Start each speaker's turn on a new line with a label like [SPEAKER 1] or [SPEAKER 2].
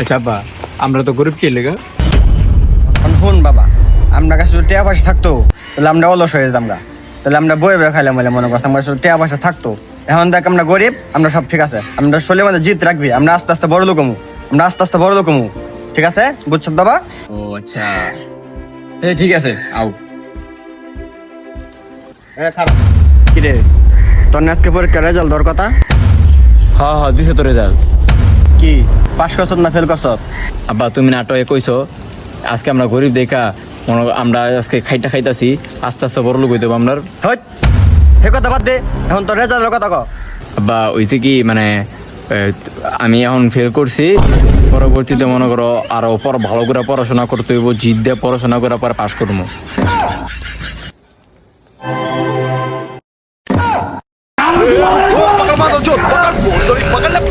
[SPEAKER 1] আচ্ছা আব্বা, আমরা তো গরিব কে লেগা?
[SPEAKER 2] শুন বাবা, আপনার কাছে যদি টাকা পয়সা থাকতো তাহলে আমরা অলস হয়ে যেতাম গা। তাহলে আমরা বয়ে বয়ে খাইলাম বলে মনে করতাম। আমার কাছে টাকা পয়সা থাকতো। এখন দেখ আমরা গরিব, আমরা সব ঠিক আছে। আমরা শরীরের মধ্যে জিত রাখবি, আমরা আস্তে আস্তে বড় লোক হমু। আমরা আস্তে আস্তে বড় লোক হমু। ঠিক আছে, বুঝছো বাবা?
[SPEAKER 1] ও আচ্ছা, ঠিক আছে আও।
[SPEAKER 2] কিরে, তোর না আজকে পরীক্ষার রেজাল্ট দেওয়ার কথা?
[SPEAKER 1] হ্যাঁ দিছে তো রেজাল্ট।
[SPEAKER 2] কি পাস করছ না ফেল করছ?
[SPEAKER 1] আব্বা তুমি নাটকে কইছো আজকে আমরা গরিব দেখা আমরা আজকে খাইটা খাইতাছি, আস্তে আস্তে বড় লোক হইতে হইবো আমরা।
[SPEAKER 2] হইত, সে কথা বাদ দে, এখন তোর রেজাল্টের কথা ক।
[SPEAKER 1] আব্বা হইছে কি মানে আমি এখন ফেল করছি, পরবর্তীতে মনে করো আরো ভালো করে পড়াশোনা করতে হইব, জিদ দিয়ে পড়াশোনা করে পরে পাস করবো।